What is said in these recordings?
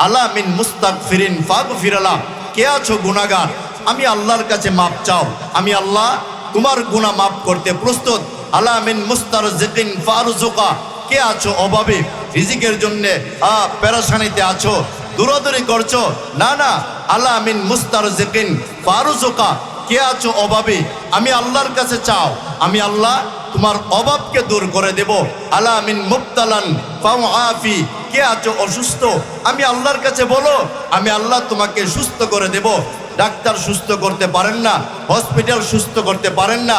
আলা মিন মুস্তাগফিরিন ফাগফিরালা, কে আছো গুনাহগার, আমি আল্লাহর কাছে মাপ চাও, আমি আল্লাহ তোমার গুনাহ মাফ করতে প্রস্তুত। আলা মিন মুস্তারজিকিন ফারজুকা, কে আছো অভাবে, রিজিকের জন্য পেরেশানিতে আছো, দৌড়াদৌড়ি করছো, না না, আলা মিন মুস্তারজিকিন ফারজুকা, কে আছো অভাবে, আমি আল্লাহর কাছে চাও, আমি আল্লাহ তোমার অভাবকে দূর করে দেব। আলা মিন মুবতালান ফাউআফি, কে আছো অসুস্থ, আমি আল্লাহর কাছে বলো, আমি আল্লাহ তোমাকে সুস্থ করে দেব। ডাক্তার সুস্থ করতে পারেন না, হসপিটাল সুস্থ করতে পারেন না,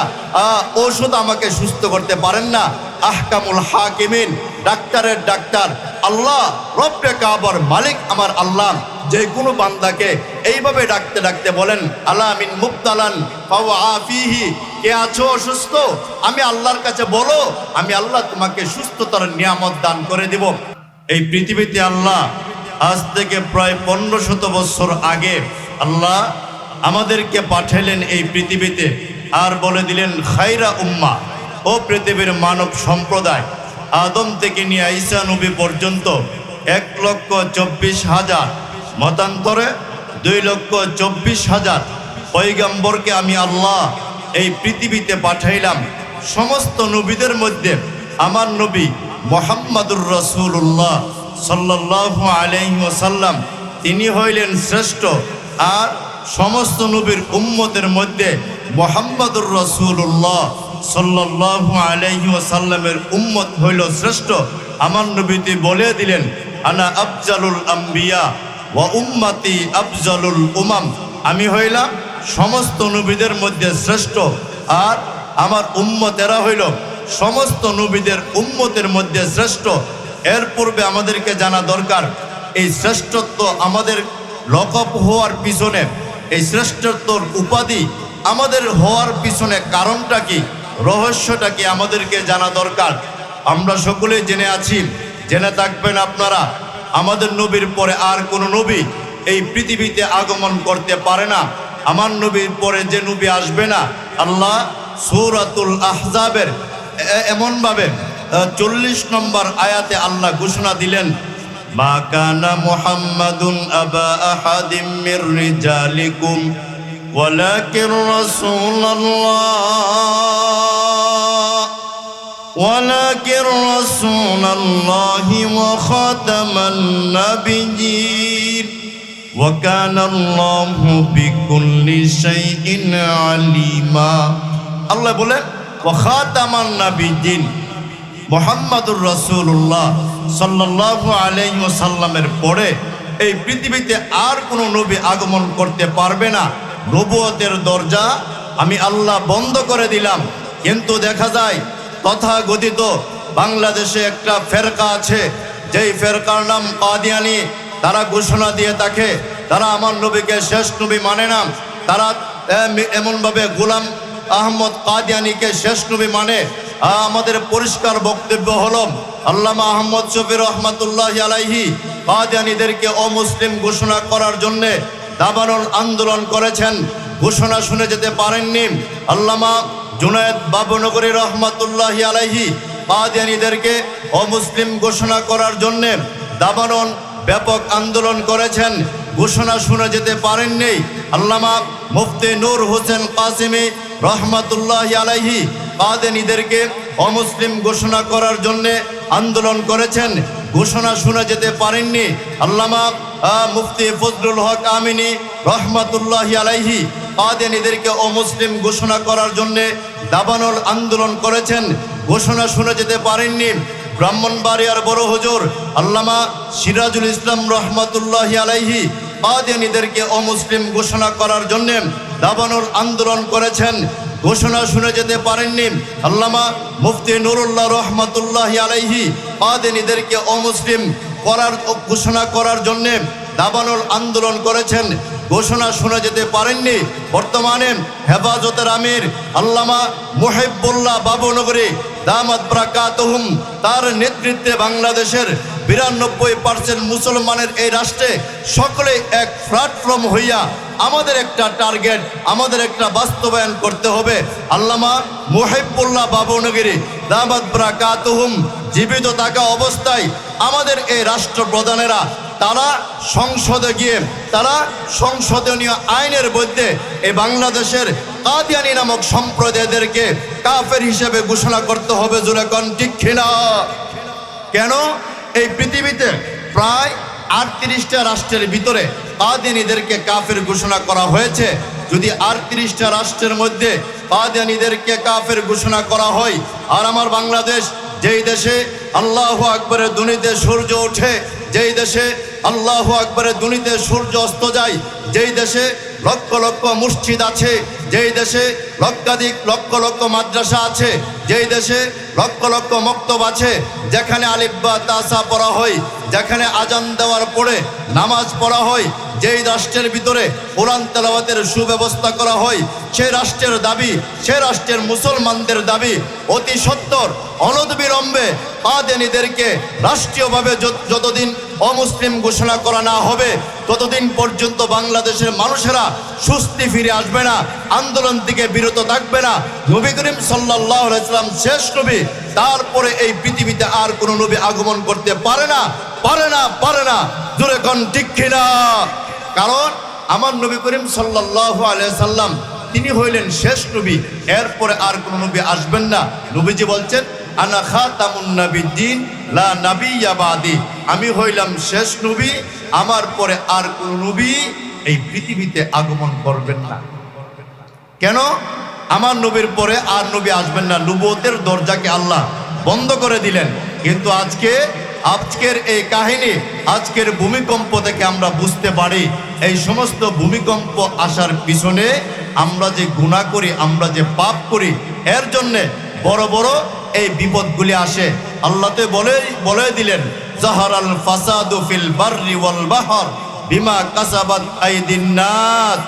ঔষধ আমাকে সুস্থ করতে পারেন না। আহকামুল হাকিমিন, ডাক্তারের ডাক্তার আল্লাহ, রব্বে কাবার মালিক আমার আল্লাহ, যে কোনো বান্দাকে এইভাবে ডাকতে ডাকতে বলেন আলা মিন মুবতালান ফাউআফিহি, কে আছো অসুস্থ, আমি আল্লাহর কাছে বলো, আমি আল্লাহ তোমাকে সুস্থতার নিয়ামত দান করে দেব। এই পৃথিবীতে আল্লাহ আজ থেকে প্রায় 1500 বছর আগে আল্লাহ আমাদেরকে পাঠাইলেন এই পৃথিবীতে, আর বলে দিলেন খায়রা উম্মাহ, ও পৃথিবীর মানব সম্প্রদায়, আদম থেকে নিয়ে ঈসা নবী পর্যন্ত 1,24,000, মতান্তরে 2,24,000 পয়গম্বরকে আমি আল্লাহ এই পৃথিবীতে পাঠাইলাম। সমস্ত নবীদের মধ্যে আমার নবী মুহাম্মাদুর রাসূলুল্লাহ সাল্লাল্লাহু আলাইহি ওয়াসাল্লাম, তিনি হইলেন শ্রেষ্ঠ। আর সমস্ত নবীর উম্মতের মধ্যে মুহাম্মাদুর রাসূলুল্লাহ সাল্লাল্লাহু আলাইহি ওয়াসাল্লামের উম্মত হইল শ্রেষ্ঠ। আমার নবীতে বলে দিলেন আনা আফজালুল আম্বিয়া ওয়া উম্মতি আফজালুল উমাম, আমি হইলাম সমস্ত নবীদের মধ্যে শ্রেষ্ঠ, আর আমার উম্মতেরা হইল সমস্ত নবীদের উম্মতের মধ্যে শ্রেষ্ঠ। এর পূর্বে আমাদেরকে জানা দরকার এই শ্রেষ্ঠত্ব আমাদের লকব হওয়ার পিছনে, এই শ্রেষ্ঠত্বর উপাধি আমাদের হওয়ার পিছনে কারণটা কি, রহস্যটা কি, আমাদেরকে জানা দরকার। আমরা সকলেই জেনে আছি, জেনে থাকবেন আপনারা, আমাদের নবীর পরে আর কোনো নবী এই পৃথিবীতে আগমন করতে পারে না। আমার নবীর পরে যে নবী আসবে না, আল্লাহ সূরাতুল আহজাবের এমনভাবে 40 নম্বর আয়াতে আল্লাহ ঘোষণা দিলেন, মা কানা মুহাম্মাদুন আবা আহাদিম মির রিজালিকুম ওয়ালাকিন রাসূলুল্লাহি ওয়া খাতামান নাবিয়্যিন ওয়া কানা আল্লাহু বিকুল্লি শাইইন আলিমা। আল্লাহ বলেন ওয়া খাতামান নাবিয়্যিন, মুহাম্মাদুর রাসূলুল্লাহ সাল্লাল্লাহু আলাইহি ওয়াসাল্লামের পরে এই পৃথিবীতে আর কোনো নবী আগমন করতে পারবে না। নবুয়তের দরজা আমি আল্লাহ বন্ধ করে দিলাম। কিন্তু দেখা যায় তথাগতিত বাংলাদেশে একটা ফেরকা আছে, যেই ফেরকার নাম কাদিয়ানি। তারা ঘোষণা দিয়ে থাকে তারা আমার নবীকে শেষ নবী মানে না। তারা এমনভাবে গোলাম আহমদ কাদিয়ানিকে শেষ নবী মানে। আমাদের পরিষ্কার বক্তব্য হলো আল্লামা আহমদ শফি রহমাতুল্লাহি আলাইহি কাদিয়ানীদেরকে অমুসলিম ঘোষণা করার জন্যে দাবানল আন্দোলন করেছেন। ঘোষণা শুনে যেতে পারেননি। আল্লামা জুনায়েদ বাবুনগরী রহমাতুল্লাহি আলাইহি কাদিয়ানীদেরকে অমুসলিম ঘোষণা করার জন্যে দাবানল ব্যাপক আন্দোলন করেছেন। ঘোষণা শুনে যেতে পারেননি। আল্লামা মুফতি নূর হোসেন কাসিমি রহমাতুল্লাহি আলাইহি কাদিয়ানীদেরকে অমুসলিম ঘোষণা করার জন্যে আন্দোলন করেছেন। ঘোষণা শুনে যেতে পারেননি। আল্লামা মুফতি ফজলুল হক আমিনী রহমাতুল্লাহি আলাইহি কাদিয়ানীদেরকে অমুসলিম ঘোষণা করার জন্যে দাবানল আন্দোলন করেছেন। ঘোষণা শুনে যেতে পারেননি। ব্রাহ্মণবাড়িয়ার বড় হুজুর আল্লামা সিরাজুল ইসলাম রহমাতুল্লাহি আলাইহি কাদিয়ানীদেরকে অমুসলিম ঘোষণা করার জন্যে দাবানল আন্দোলন করেছেন। ঘোষণা শুনে যেতে পারেননি। আল্লামা মুফতি নুরুল্লাহ রহমাতুল্লাহি আলাইহি কাদিয়ানীদেরকে অমুসলিম করার ঘোষণা করার জন্যে দাবানল আন্দোলন করেছেন। ঘোষণা শুনে যেতে পারেননি। বর্তমানে হেফাজতের আমির আল্লামা মুহিবুল্লাহ বাবুনগরী দামাত বারাকাতুহুম, তার নেতৃত্বে বাংলাদেশের 92% মুসলমানের এই রাষ্ট্রে সকলে এক প্ল্যাটফর্ম হইয়া আমাদের একটা টার্গেট, আমাদের একটা বাস্তবায়ন করতে হবে। আল্লামা মুহিবুল্লাহ বাবুনগরী দামাত বারাকাতুহুম জীবিত থাকা অবস্থায় আমাদের এই রাষ্ট্রপ্রধানেরা তারা সংসদে গিয়ে তারা সংশোধনীয় আইনের মধ্যে এই বাংলাদেশের কাদিয়ানী নামক সম্প্রদায়দেরকে কাফের হিসেবে ঘোষণা করতে হবে। জোরে কোন ঠিক কিনা? কেন? এই পৃথিবীতে প্রায় 38টা রাষ্ট্রের ভিতরে কাদিয়ানীদেরকে কাফের ঘোষণা করা হয়েছে। যদি 38টা রাষ্ট্রের মধ্যে কাদিয়ানীদেরকে কাফের ঘোষণা করা হয়, আর আমার বাংলাদেশ যেই দেশে আল্লাহু আকবরের ধ্বনিতে সূর্য ওঠে, যেই দেশে আল্লাহু আকবরের ধ্বনিতে সূর্য অস্ত যায়, যেই দেশে লক্ষ লক্ষ মসজিদ আছে, যেই দেশে লক্ষাধিক লক্ষ লক্ষ মাদ্রাসা আছে, যেই দেশে লক্ষ লক্ষ মক্তব আছে, যেখানে আলিফ বা তাসা পড়া হয়, যেখানে আজান দেওয়ার পরে নামাজ পড়া হয়, যেই রাষ্ট্রের ভিতরে কোরআন তেলাওয়াতের সুব্যবস্থা করা হয়, সেই রাষ্ট্রের দাবি, সেই রাষ্ট্রের মুসলমানদের দাবি অতি সত্বর অনতিবিলম্বে কাদিয়ানীদেরকে রাষ্ট্রীয়ভাবে যতদিন অমুসলিম ঘোষণা করা না হবে ততদিন পর্যন্ত বাংলাদেশের মানুষেরা সুস্থি ফিরে আসবে না, আন্দোলন থেকে বিরত থাকবে না। নবী করিম সাল্লাল্লাহু আলাইহি ওয়াসাল্লাম শেষ নবী, তারপরে এই পৃথিবীতে আর কোনো নবী আগমন করতে পারে না, পারে না, পারে না। জোরে কোন ঠিক কিনা? কারণ আমার নবী করিম সাল্লাল্লাহু আলাইহি ওয়াসাল্লাম তিনি হইলেন শেষ নবী, এরপরে আর কোনো নবী আসবেন না। নবীজি বলছেন আনা খাতামুন নাবিয়্যিন লা নাবিয়্যা বাদি, আমি হইলাম শেষ নবী, আমার পরে আর কোনো নবী এই পৃথিবীতে আগমন করবেন না। কেন? আমার নবীর পরে আর নবী আসবেন না, নবুয়তের দরজাকে আল্লাহ বন্ধ করে দিলেন। কিন্তু আজকের এই কাহিনী, আজকের ভূমিকম্প থেকে আমরা বুঝতে পারি এই সমস্ত ভূমিকম্প আসার পিছনে আমরা যে গুনাহ করি, আমরা যে পাপ করি, এর জন্যে বড় বড় এই বিপদগুলি আসে। আল্লাহ তো বলে দিলেন জাহারাল ফাসাদু ফিল বাররি ওয়াল বাহর বিমা কাসাবাত আইদিন নাস।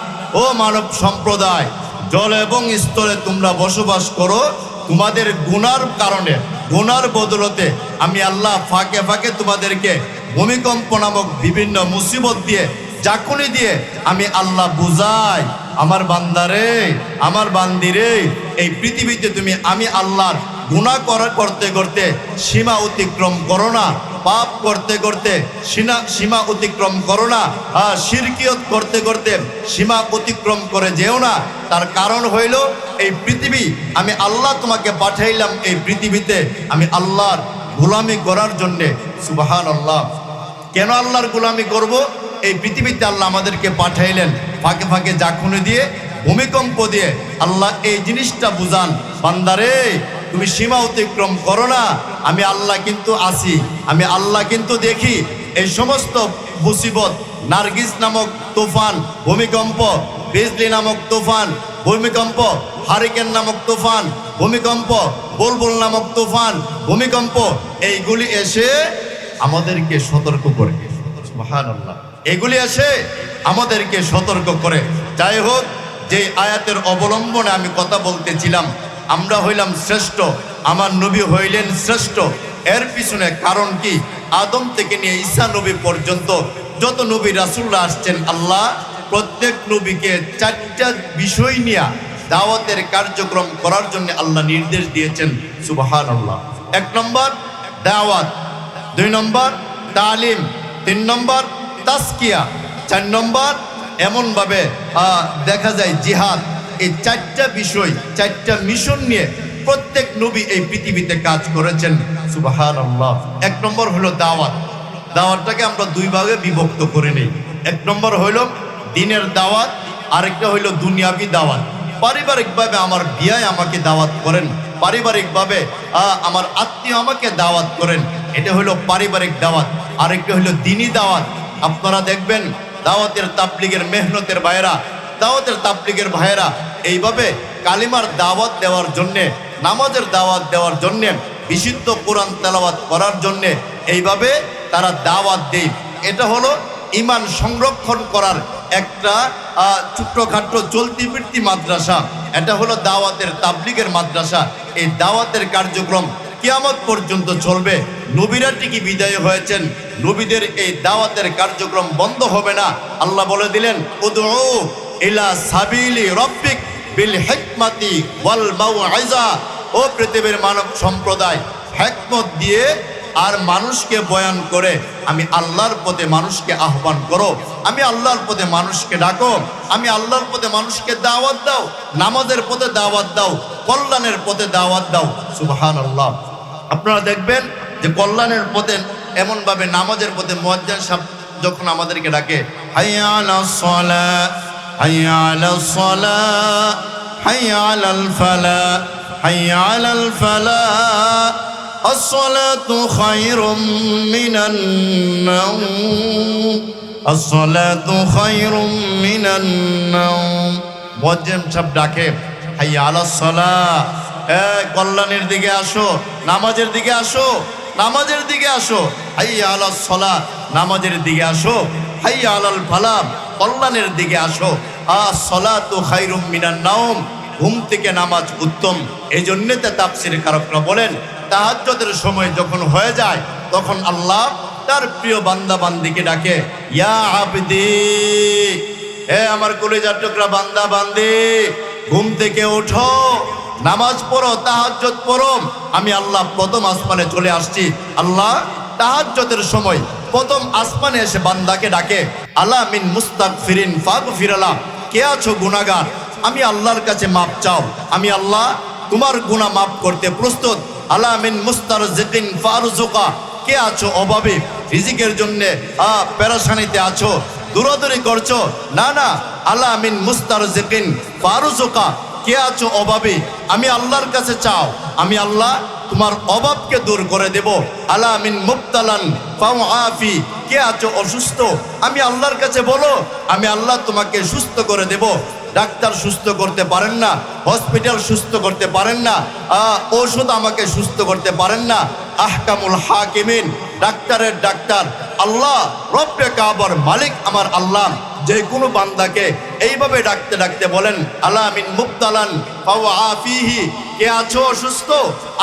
ও মানব সম্প্রদায়, জল এবং স্থলে তোমরা বসবাস করো, তোমাদের গুনার কারণে, গুনার বদলতে আমি আল্লাহ ফাঁকে ফাঁকে তোমাদেরকে ভূমিকম্প নামক বিভিন্ন মুসিবত দিয়ে, জাকুনি দিয়ে আমি আল্লাহ বুঝাই আমার বান্দারে, আমার বান্দিরে, এই পৃথিবীতে তুমি আমি আল্লাহর গুনাহ করতে করতে সীমা অতিক্রম করো না, পাপ করতে করতে সীমা অতিক্রম করো না, শিরকিয়ত করতে করতে সীমা অতিক্রম করে যেও না। তার কারণ হইল এই পৃথিবী আমি আল্লাহ তোমাকে পাঠাইলাম এই পৃথিবীতে আমি আল্লাহর গোলামি করার জন্যে। সুবহানাল্লাহ। কেন আল্লাহর গোলামি করব? এই পৃথিবীতে আল্লাহ আমাদেরকে পাঠাইলেন ফাঁকে ফাঁকে জাকুনি দিয়ে, ভূমিকম্প দিয়ে। আল্লাহ এই জিনিসটা বুঝান, বান্দারে তুমি সীমা অতিক্রম করো না, আমি আল্লাহ কিন্তু আছি, আমি আল্লাহ কিন্তু দেখি। এই সমস্ত মুসিবত, নার্গিস নামক তুফান ভূমিকম্প, বিজলি নামক তুফান ভূমিকম্প, হারিকেন নামক তুফান ভূমিকম্প, বুলবুল নামক তুফান ভূমিকম্প, এইগুলি এসে আমাদেরকে সতর্ক করে। সুবহানাল্লাহ। এগুলি এসে আমাদেরকে সতর্ক করে। যাই হোক, যে আয়াতের অবলম্বনে আমি কথা বলতেছিলাম, আমরা হইলাম শ্রেষ্ঠ, আমার নবী হইলেন শ্রেষ্ঠ। এর পিছনে কারণ কি? আদম থেকে নিয়ে ঈসা নবী পর্যন্ত যত নবী রাসূলরা আসছেন, আল্লাহ প্রত্যেক নবীকে 4টা বিষয় নিয়ে দাওয়াতের কার্যক্রম করার জন্য আল্লাহ নির্দেশ দিয়েছেন। সুবহানাল্লাহ। 1 নম্বর দাওয়াত, 2 নম্বর তালিম, 3 নম্বর তাসকিয়া, 4 নম্বর এমনভাবে দেখা যায় জিহাদ। এই 4টা বিষয়, 4টা মিশন নিয়ে প্রত্যেক নবী এই পৃথিবীতে কাজ করেছেন। সুবহানাল্লাহ। 1 নম্বর হলো দাওয়াত। দাওয়াতটাকে আমরা 2 ভাগে বিভক্ত করে নেই। 1 নম্বর হইল দ্বীনের দাওয়াত, আরেকটা হইল দুনিয়াবি দাওয়াত। পারিবারিকভাবে আমার বিয়ায় আমাকে দাওয়াত করেন, পারিবারিকভাবে আমার আত্মীয় আমাকে দাওয়াত করেন, এটা হইল পারিবারিক দাওয়াত। আরেকটা হইল দ্বীনি দাওয়াত। আপনারা দেখবেন দাওয়াতের তাবলীগের মেহনতের ভাইয়েরা, দাওয়াতের তাবলীগের ভাইয়েরা এইভাবে কালিমার দাওয়াত দেওয়ার জন্যে, নামাজের দাওয়াত দেওয়ার জন্যে, বিশুদ্ধ কোরআন তেলাওয়াত করার জন্যে এইভাবে তারা দাওয়াত দেয়। এটা হলো ঈমান সংরক্ষণ করার একটা ছোট্টখাট্টো চলতি ফিরতি মাদ্রাসা। এটা হলো দাওয়াতের তাবলীগের মাদ্রাসা। এই দাওয়াতের কার্যক্রম কিয়ামত পর্যন্ত চলবে। নবীরা ঠিকই বিদায় হয়েছেন, নবীদের এই দাওয়াতের কার্যক্রম বন্ধ হবে না। আল্লাহ বলে দিলেন উদউ ইলা সাবিলি রাব্বিক বিল হিকমাতি ওয়াল মাউইজা। ও পৃথিবীর মানব সম্প্রদায়, হিকমত দিয়ে আর মানুষকে বয়ান করে আমি আল্লাহর পথে মানুষকে আহ্বান করো, আমি আল্লাহর পথে মানুষকে ডাকো, আমি আল্লাহর পথে মানুষকে দাওয়াত দাও, নামাজের পথে দাওয়াত দাও, কল্যাণের পথে দাওয়াত দাও। সুবহানাল্লাহ। আপনারা দেখবেন যে কল্যাণের পথে এমনভাবে নামাজের পথে মুয়াজ্জিন সাহেব যখন আমাদেরকে ডাকে, হাইয়া আলাস সালাহ, হাইয়া আলাস সালাহ, হাইয়া আলাল ফালাহ, হাইয়া আলাল ফালাহ, আসসালাতু খায়রুম মিনান নাওম, আসসালাতু খায়রুম মিনান নাওম। মুয়াজ্জিন সাহেব ডাকে, হাইয়া আলাস সালাহ, কল্যাণের দিকে আসো, নামাজের দিকে আসো, নামাজের দিকে আসো, হাইয়া আলাস সালাহ, নামাজের দিকে আসো, হাইয়া আলাল ফালাহ, কল্যাণের দিকে আসো। আসসালাতু খায়রুম মিনান নাওম, ঘুম থেকে নামাজ উত্তম। এই জন্যে তাফসীর কারকরা বলেন তাহাজ্জুদের সময় যখন হয়ে যায় তখন আল্লাহ তার প্রিয় বান্দা বান্দিকে ডাকে, ইয়া আবদি, হে আমার কলিজার টুকরা বান্দা বান্দি, ঘুম থেকে ওঠো, নামাজ পড়ো, তাহাজ্জুদ পড়ো। আমি আল্লাহ প্রথম আসমানে চলে আসছি। আল্লাহ তাহাজ্জুদের সময় প্রথম আসমানে এসে বান্দাকে ডাকে, আলা মিন মুস্তাগফিরিন ফাগফিরলা, কে আছো গুনাহগার, আমি আল্লাহর কাছে মাপ চাও, আমি আল্লাহ তোমার গুনাহ মাফ করতে প্রস্তুত। আলা মিন মুস্তারজিকিন ফারজুকা, কে আছো অভাবে, রিজিকের জন্য পেরেশানিতে আছো, দৌড়াদৌড়ি করছো, না না, আলা মিন মুস্তারজিকিন ফারজুকা, কে আছো অভাবে, আমি আল্লাহর কাছে চাও, আমি আল্লাহ তোমার অভাবকে দূর করে দেব। আলা মিন মুবতালান ফাউআফি, কে আছো অসুস্থ, আমি আল্লাহর কাছে বলো, আমি আল্লাহ তোমাকে সুস্থ করে দেব। ডাক্তার সুস্থ করতে পারেন না, হসপিটাল সুস্থ করতে পারেন না, ঔষধ আমাকে সুস্থ করতে পারেন না। আহকামুল হাকিমিন, ডাক্তারের ডাক্তার আল্লাহ, রব্বে কাবার মালিক আমার আল্লাহ যে কোনো বান্দাকে এইভাবে ডাকতে ডাকতে বলেন, আলা মিন মুবতালান ফাউআফিহি, কে আছো অসুস্থ,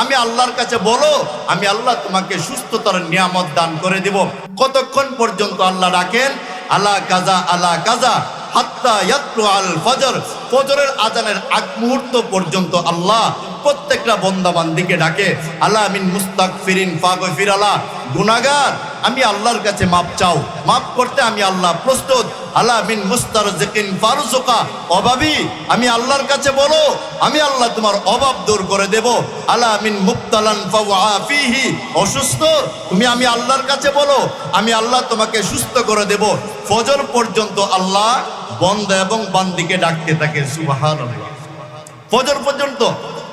আমি আল্লাহর কাছে বলো, আমি আল্লাহ তোমাকে সুস্থতার নিয়ামত দান করে দেব। কতক্ষণ পর্যন্ত আল্লাহ ডাকেন, আলা কাজা আলা কাজা হাত্তা ইয়াতলু আল ফজর, ফজরের আজানের আগ মুহূর্ত পর্যন্ত আল্লাহ প্রত্যেকটা বান্দা বান্দিকে ডাকে, আলা মিন মুস্তাগফিরিন ফাগফিরলা, গুনাহগার আমি আল্লাহর কাছে মাপ চাও, মাফ করতে আমি আল্লাহ প্রস্তুত। আলা মিন মুস্তারজিকিন ফারজুকা, অভাবী আমি আল্লাহর কাছে বলো, আমি আল্লাহ তোমার অভাব দূর করে দেব। আলা মিন মুবতালান ফাওআফিহি, অসুস্থ তুমি আমি আল্লাহর কাছে বলো, আমি আল্লাহ তোমাকে সুস্থ করে দেব। ফজর পর্যন্ত আল্লাহ বান্দা এবং বান্দিকে ডাকতে থাকে। সুবহানাল্লাহ। ফজর পর্যন্ত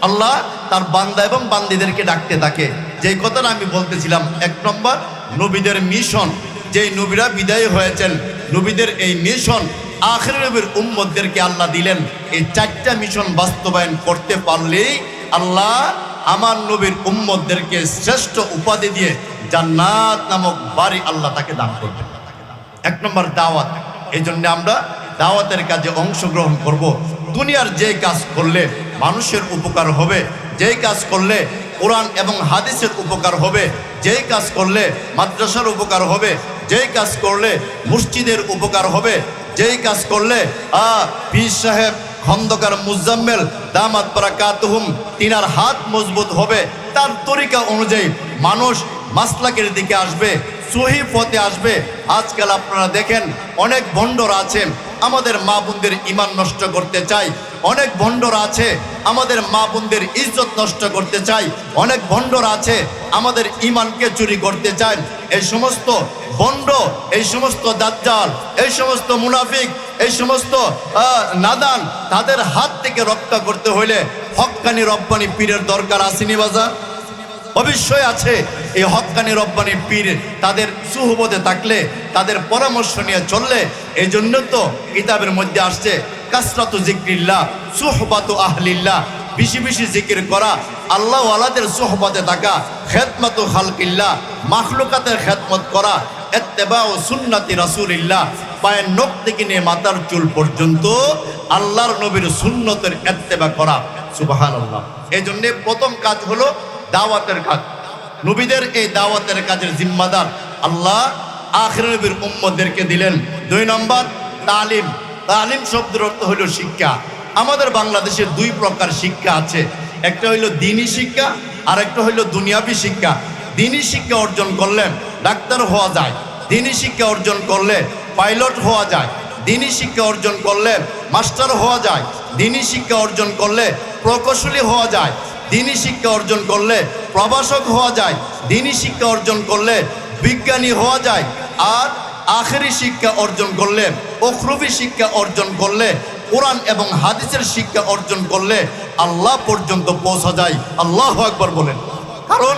আল্লাহ তার বান্দা এবং বান্দিদেরকে ডাকতে থাকে। যেই কথাটা আমি বলতেছিলাম, এক নম্বর নবীদের মিশন, যেই নবীরা বিদায় হয়েছেন, নবীদের এই মিশন আখির নবীর উম্মতদেরকে আল্লাহ দিলেন। এই চারটা মিশন বাস্তবায়ন করতে পারলেই আল্লাহ আমার নবীর উম্মতদেরকে শ্রেষ্ঠ উপাধি দিয়ে জান্নাত নামক বাড়ি আল্লাহ তাকে দান করবেন। এক নম্বর দাওয়াত। এই জন্য আমরা দাওয়াতের কাজে অংশগ্রহণ করব। দুনিয়ার যে কাজ করলে মানুষের উপকার হবে, যেই কাজ করলে কোরআন এবং হাদিসের উপকার হবে, যেই কাজ করলে মাদ্রাসার উপকার হবে, যেই কাজ করলে মসজিদের উপকার হবে, যেই কাজ করলে পীর সাহেব খন্দকার মুজাম্মেল দামাত বারাকাতুহুম তিনার হাত মজবুত হবে, তার তরিকা অনুযায়ী মানুষ মাসলাকের দিকে আসবে, সহি পথে আসবে। আজকাল আপনারা দেখেন অনেক ভণ্ডরা আছেন আমাদের মা বোনদের ঈমান নষ্ট করতে চায়, অনেক ভণ্ডরা আছে আমাদের মা বোনদের ইজ্জত নষ্ট করতে চায়, অনেক ভণ্ডরা আছে আমাদের ঈমানকে চুরি করতে চায়। এই সমস্ত ভণ্ড, এই সমস্ত দাজ্জাল, এই সমস্ত মুনাফিক, এই সমস্ত নাদান, তাদের হাত থেকে রক্ষা করতে হইলে হক্কানি রব্বানি পীরের দরকার আসেনি বাজার? অবশ্যই আছে। এই হক্কানি রব্বানি পীর তাদের সুহবতে থাকলে, তাদের পরামর্শ নিয়ে চললে, এই জন্য তো কিতাবের মধ্যে আসছে কাসরাতু যিকরিল্লাহ সুহবাতু আহলিল্লাহ, বেশি বেশি জিকির করা, আল্লাহ ওয়ালাদের সুহবতে থাকা, খেদমতু খালকিল্লাহ, মাখলুকাতের খেদমত করা, ইত্তেবাউ সুন্নতি রাসূলিল্লাহ, পায়ের নখ থেকে নিয়ে মাথার চুল পর্যন্ত আল্লাহর নবীর সুন্নতের ইত্তেবা করা। সুবহানাল্লাহ। এই জন্য প্রথম কাজ হলো দাওয়াতের কাজ। নবীদের এই দাওয়াতের কাজের জিম্মাদার আল্লাহ আখির নবীর উম্মতদেরকে দিলেন। 2 নম্বর তালিম। তালিম শব্দের অর্থ হইল শিক্ষা। আমাদের বাংলাদেশে 2 প্রকার শিক্ষা আছে, একটা হইল দ্বীনি শিক্ষা আর একটা হইল দুনিয়াবি শিক্ষা। দিনই শিক্ষা অর্জন করলে ডাক্তার হওয়া যায়, দিনই শিক্ষা অর্জন করলে পাইলট হওয়া যায়, দিনই শিক্ষা অর্জন করলে মাস্টার হওয়া যায়, দিনই শিক্ষা অর্জন করলে প্রকৌশলী হওয়া যায়, দিনই শিক্ষা অর্জন করলে প্রভাষক হওয়া যায়, দিনই শিক্ষা অর্জন করলে বিজ্ঞানী হওয়া যায়। আর আখেরি শিক্ষা অর্জন করলে, উখরুফি শিক্ষা অর্জন করলে, কোরআন এবং হাদিসের শিক্ষা অর্জন করলে আল্লাহ পর্যন্ত পৌঁছা যায়। আল্লাহু আকবার বলেন। কারণ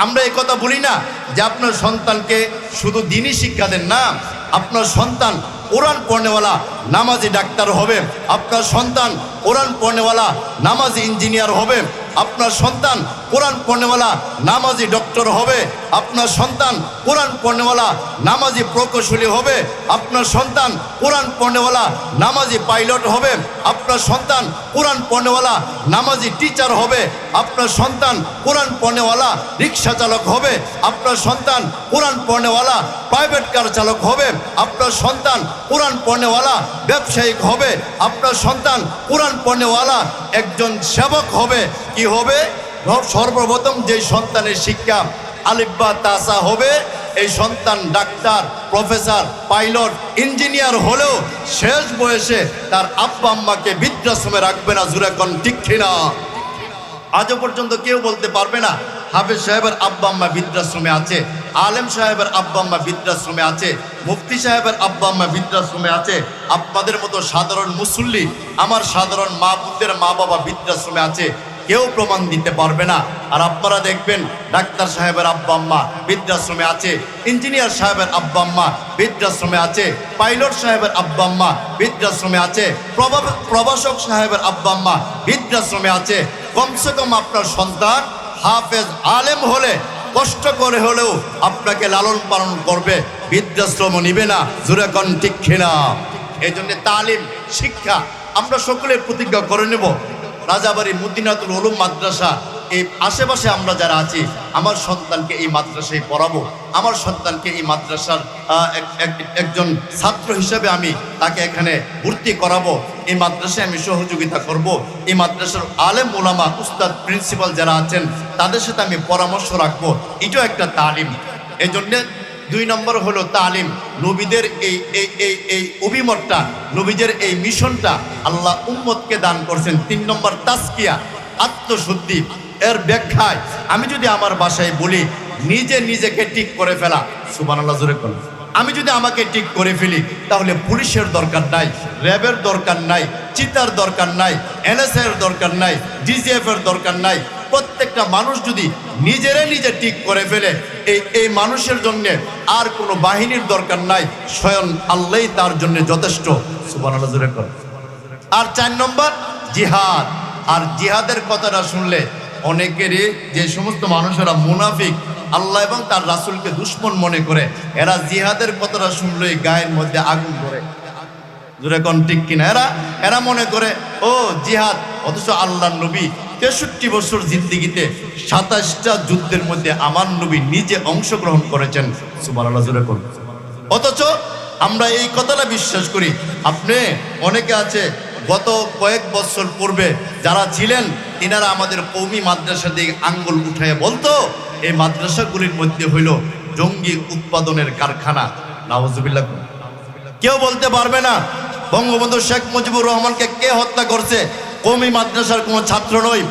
আমরা এই কথা বলি না যে আপনার সন্তানকে শুধু দিনই শিক্ষা দেন, না, আপনার সন্তান কোরআন পড়নেওয়ালা নামাজি ডাক্তার হবে, আপনার সন্তান কোরআন পড়নেওয়ালা নামাজি ইঞ্জিনিয়ার হবে, আপনার সন্তান কোরআন পড়নেওয়ালা নামাজি ডক্টর হবে, আপনার সন্তান কোরআন পড়নেওয়ালা নামাজি প্রকৌশলী হবে, আপনার সন্তান কোরআন পড়নেওয়ালা নামাজি পাইলট হবে, আপনার সন্তান কোরআন পড়নেওয়ালা নামাজি টিচার হবে, আপনার সন্তান কোরআন পড়নেওয়ালা রিক্সা চালক হবে, আপনার সন্তান কোরআন পড়নেওয়ালা প্রাইভেট কার চালক হবে, আপনার সন্তান কোরআন পড়নেওয়ালা ব্যবসায়িক হবে, আপনার সন্তান কোরআন পড়নেওয়ালা একজন সেবক হবে। কি হবে? সর্বপ্রথম যে সন্তানের শিক্ষা আলিফ বা তাসা হবে, এই সন্তান ডাক্তার, প্রফেসর, পাইলট, ইঞ্জিনিয়ার হলেও শেষ বয়সে তার আব্বা আম্মাকে বৃদ্ধাশ্রমে রাখবে না। জোরে কোন ঠিক কিনা? আজও পর্যন্ত কেউ বলতে পারবে না হাফেজ সাহেবের আব্বা আম্মা বৃদ্ধাশ্রমে আছে, আলেম সাহেবের আব্বা আম্মা বৃদ্ধাশ্রমে আছে, মুফতি সাহেবের আব্বা আম্মা বৃদ্ধাশ্রমে আছে। আপনাদের মতো সাধারণ মুসল্লি, আমার সাধারণ মা বোনদের মা বাবা বৃদ্ধাশ্রমে আছে, কেউ প্রমাণ দিতে পারবে না। আর আপনারা দেখবেন ডাক্তার সাহেবের আব্বা আম্মা বৃদ্ধাশ্রমে আছে, ইঞ্জিনিয়ার সাহেবের আব্বা আম্মা বৃদ্ধাশ্রমে আছে, পাইলট সাহেবের আব্বা আম্মা বৃদ্ধাশ্রমে আছে, প্রভাষক সাহেবের আব্বা আম্মা বৃদ্ধাশ্রমে আছে। কমসে কম আপনার সন্তান হাফেজ আলেম হলে কষ্ট করে হলেও আপনাকে লালন পালন করবে, বৃদ্ধাশ্রম নিবে না। জোরে কোন ঠিক কিনা? এই জন্য তালিম, শিক্ষা আমরা সকলে প্রতিজ্ঞা করে নেব। রাজাবাড়ি মদিনাতুল উলুম মাদ্রাসা, এই আশেপাশে আমরা যারা আছি, আমার সন্তানকে এই মাদ্রাসায় পড়াবো, আমার সন্তানকে এই মাদ্রাসার একজন ছাত্র হিসেবে আমি তাকে এখানে ভর্তি করাবো, এই মাদ্রাসায় আমি সহযোগিতা করব, এই মাদ্রাসার আলেম ওলামা উস্তাদ প্রিন্সিপাল যারা আছেন তাদের সাথে আমি পরামর্শ রাখবো। এটাও একটা তালিম। এই জন্যে 2 নম্বর হলো তালিম। নবীদের এই অভিমতটা, নবীদের এই মিশনটা আল্লাহ উম্মতকে দান করছেন। 3 নম্বর তাজকিয়া, আত্মশুদ্ধি। এর ব্যাখ্যায় আমি যদি আমার বাসায় বলি নিজেকে ঠিক করে ফেলা, সুবহানাল্লাহ জোরে বলুন। আমি যদি আমাকে ঠিক করে ফেলি তাহলে পুলিশের দরকার নাই, র্যাবের দরকার নাই, চিতার দরকার নাই, এনএসএর দরকার নাই, ডিজিএফ এর দরকার নাই। প্রত্যেকটা মানুষ যদি নিজে ঠিক করে ফেলে, এই মানুষের জন্য আর কোনো বাহিনীর দরকার নাই, স্বয়ং আল্লাহই তার জন্য যথেষ্ট। সুবহানাল্লাহ জোরে বলুন। আর 4 নম্বর জিহাদ। আর জিহাদের কথাটা শুনলে অনেকেরই, যে সমস্ত মানুষেরা মুনাফিক, আল্লাহ এবং তার রাসূলকে দুশমন মনে করে, এরা জিহাদের কথাটা শুনলেই গায়ের মধ্যে আগুন ধরে। জোরে কোন ঠিক কিনা? এরা মনে করে ও জিহাদ, অথচ আল্লাহর নবী 63 বছর জিন্দেগিতে 27টা যুদ্ধের মধ্যে আমার নবী নিজে অংশগ্রহণ করেছেন। সুবহানাল্লাহ জোরে কোন। অথচ আমরা এই কথাটা বিশ্বাস করি। আপনি অনেকে আছে গত কয়েক বছর পূর্বে যারা ছিলেন, তিনারা আমাদের কওমি মাদ্রাসা দিকে আঙ্গুল উঠায় বলতো এই মাদ্রাসাগুলির মধ্যে হইল জঙ্গি উৎপাদনের কারখানা। নাউজুবিল্লাহ। কেউ বলতে পারবে না বঙ্গবন্ধু শেখ মুজিবুর রহমানকে কে হত্যা করছে? কওমি মাদ্রাসার কোনো ছাত্র নয়।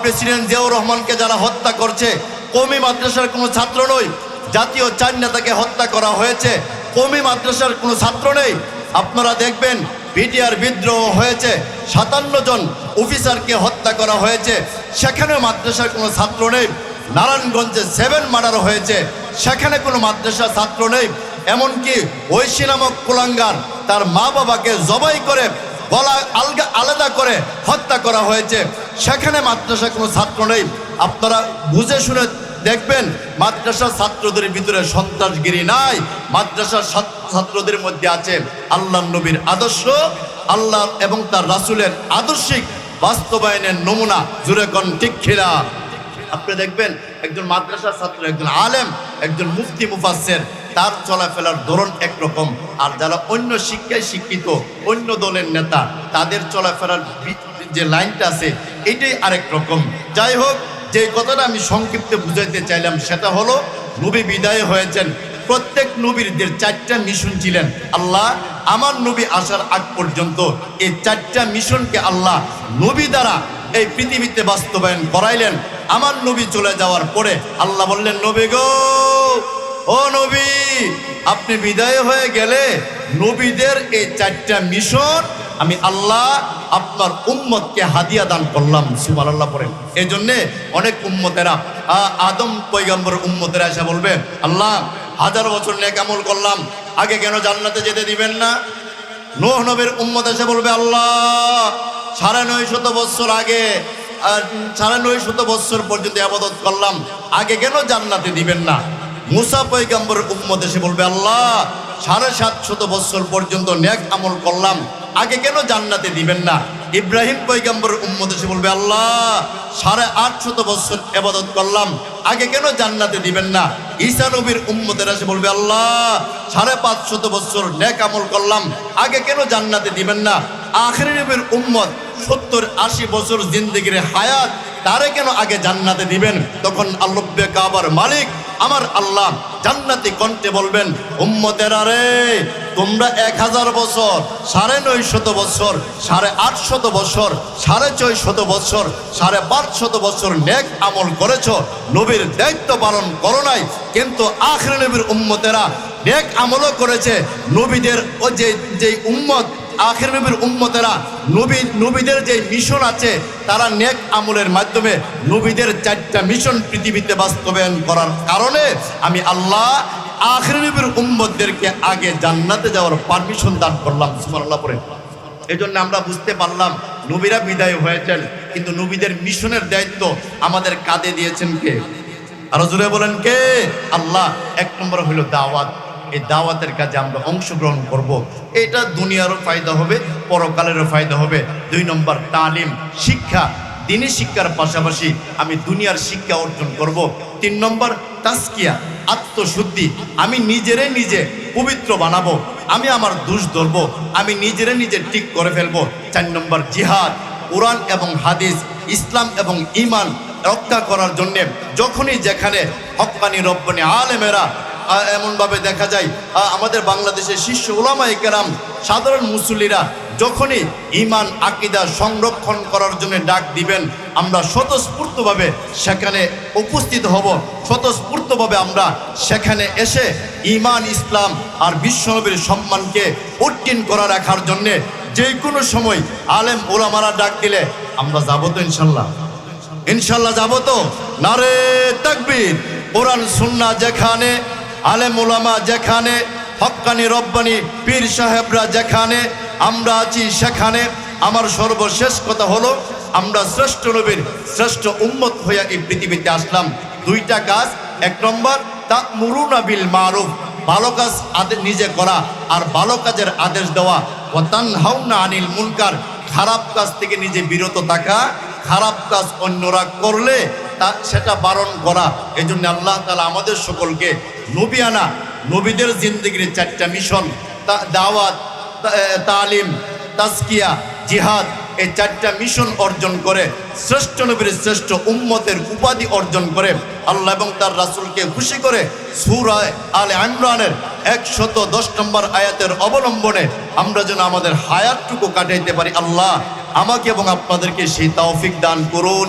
প্রেসিডেন্ট জিয়াউর রহমানকে যারা হত্যা করছে কওমি মাদ্রাসার কোনো ছাত্র নয়। জাতীয় 4 নেতাকে হত্যা করা হয়েছে, কওমি মাদ্রাসার কোনো ছাত্র নেই। আপনারা দেখবেন বিডিআর বিদ্রোহ হয়েছে, 57 জন অফিসারকে হত্যা করা হয়েছে, সেখানে মাদ্রাসার কোনো ছাত্র নেই। নারায়ণগঞ্জে 7 মার্ডার হয়েছে, সেখানে কোনো মাদ্রাসার ছাত্র নেই। এমনকি ঐশী নামক কুলাঙ্গার তার মা বাবাকে জবাই করে গলা আলাদা করে হত্যা করা হয়েছে, সেখানে মাদ্রাসার কোনো ছাত্র নেই। আপনারা বুঝে শুনে দেখবেন মাদ্রাসার ছাত্রদের ভিতরে সন্ত্রাসগিরি নাই, মাদ্রাসার ছাত্রদের মধ্যে আছে আল্লাহ নবীর আদর্শ, আল্লাহ এবং তার রাসূলের আদর্শিক বাস্তবায়নের নমুনা। জোরে কোন ঠিক কিনা? আপনি দেখবেন একজন মাদ্রাসার ছাত্র, একজন আলেম, একজন মুফতি মুফাসসির, তার চলাফেরার ধরন একরকম। আর যারা অন্য শিক্ষায় শিক্ষিত, অন্য দলের নেতা, তাদের চলাফেরার যে লাইনটা আছে এটাই আরেক রকম। যাই হোক, যে কথাটা আমি সংক্ষিপ্তে বুঝাইতে চাইলাম সেটা হলো নবী বিদায় হয়েছেন। প্রত্যেক নবীদের 4টা মিশন ছিলেন। আল্লাহ আমার নবী আসার আগ পর্যন্ত এই 4টা মিশনকে আল্লাহ নবী দ্বারা এই পৃথিবীতে বাস্তবায়ন করাইলেন। আমার নবী চলে যাওয়ার পরে আল্লাহ বললেন, নবী গো, ও নবী, আপনি বিদায় হয়ে গেলে নবীদের এই 4টা মিশন আমি আল্লাহ আপনার উম্মতকে হাদিয়া দান করলাম। সুবহানাল্লাহ পড়েন। এই জন্যে অনেক উম্মতেরা আদম পয়গম্বর উম্মতেরা এসে বলবে, আল্লাহ 1000 বছর নেক আমল করলাম, আগে কেন জান্নাতে যেতে দিবেন না? নূহ নবীর উম্মত এসে বলবে, আল্লাহ 950 বছর আগে 950 বছর পর্যন্ত ইবাদত করলাম, আগে কেন জান্নাতে দিবেন না? মুসা পয়গম্বর উম্মত এসে বলবে, আল্লাহ 750 বছর পর্যন্ত নেক আমল করলাম, আগে কেন জান্নাতে দিবেন না? ইব্রাহিম পয়গম্বর উম্মত এসে বলবে, আল্লাহ 850 বছর ইবাদত করলাম, আগে কেন জান্নাতে দিবেন না? ঈসা নবীর উম্মতেরা এসে বলবে, আল্লাহ 550 বছর নেক আমল করলাম, আগে কেন জান্নাতে দিবেন না? আখিরি নবীর উম্মত 70-80 বছর জিন্দেগির হায়াত, তারে কেন আগে জান্নাতে দিবেন? তখন আল্লাহ কাবার মালিক আমার আল্লাহ জান্নাতি কণ্ঠে বলবেন, উম্মতেরা রে, তোমরা 1000 বছর, 950 বছর, 850 বছর, 650 বছর, 550 বছর নেক আমল করেছো, নবীর দায়িত্ব পালন করো নাই। কিন্তু আখিরি নবীর উম্মতেরা নেক আমলও করেছে। নবীদের ও যে উম্মত আখির নবীর উম্মতেরা নবীদের যে মিশন আছে, তারা নেক আমলের মাধ্যমে নবীদের 4টা মিশন পৃথিবীতে বাস্তবায়ন করার কারণে আমি আল্লাহ আখির নবীর উম্মতদেরকে আগে জান্নাতে যাওয়ার পারমিশন দান করলাম। সুবহানাল্লাহ পড়ে। এই জন্য আমরা বুঝতে পারলাম নবীরা বিদায় হয়েছেন, কিন্তু নবীদের মিশনের দায়িত্ব আমাদের কাঁধে দিয়েছেন কে? আরো জোরে বলেন কে? আল্লাহ। 1 নম্বর হলো দাওয়াত। এই দাওয়াতের কাজে আমরা অংশগ্রহণ করব। এটা দুনিয়ারও ফায়দা হবে, পরকালেরও ফায়দা হবে। 2 নম্বর তালিম, শিক্ষা। দিনী শিক্ষার পাশাপাশি আমি দুনিয়ার শিক্ষা অর্জন করব। 3 নম্বর তাজকিয়া, আত্মশুদ্ধি। আমি নিজে পবিত্র বানাবো, আমি আমার দোষ ধরবো, আমি নিজে ঠিক করে ফেলবো। 4 নম্বর জিহাদ, কোরআন এবং হাদিস, ইসলাম এবং ঈমান রক্ষা করার জন্য যখনই যেখানে হক্কানি রব্বানি আলেমেরা, এমনভাবে দেখা যায় আমাদের বাংলাদেশের শীর্ষ উলামায়ে কেরাম, সাধারণ মুসল্লিরা যখনই ঈমান আকীদা সংরক্ষণ করার জন্য ডাক দিবেন, আমরা স্বতঃস্ফূর্তভাবে সেখানে উপস্থিত হব। স্বতঃস্ফূর্তভাবে আমরা সেখানে এসে ঈমান, ইসলাম আর বিশ্বনবীর সম্মানকে উত্তীর্ণ করা রাখার জন্যে যে কোনো সময় আলেম ওলামারা ডাক দিলে আমরা যাবো তো ইনশাল্লাহ? ইনশাল্লাহ যাবো তো? নারে তাকবীর। কোরআন সুন্নাহ যেখানে, আলেম ওলামা যেখানে, হক্কানি রব্বানি পীর সাহেবরা যেখানে, আমরা আছি সেখানে। আমার সর্বশেষ কথা হলো, আমরা শ্রেষ্ঠ নবীর শ্রেষ্ঠ উম্মত হইয়া এই পৃথিবীতে আসলাম 2টা কাজ। 1 নম্বর তা'মুরুনা বিল মারুফ, ভালো কাজ নিজে করা আর ভালো কাজের আদেশ দেওয়া। ওয়া তানহাউনা আনিল মুনকার, খারাপ কাজ থেকে নিজে বিরত থাকা, খারাপ কাজ অন্যরা করলে সেটা বারণ করা। এই জন্য আল্লাহ তাআলা আমাদের সকলকে নবিয়ানা, নবীদের জিন্দেগির 4টা মিশন, দাওয়াত, তালিম, তাজকিয়া, জিহাদ, এই 4টা মিশন অর্জন করে শ্রেষ্ঠ নবীর শ্রেষ্ঠ উম্মতের উপাধি অর্জন করে আল্লাহ এবং তার রাসূলকে খুশি করে সূরা আলে ইমরানের 110 নম্বর আয়াতের অবলম্বনে আমরা যেন আমাদের হায়াতটুকু কাটাইতে পারি। আল্লাহ আমাকে এবং আপনাদেরকে সেই তৌফিক দান করুন।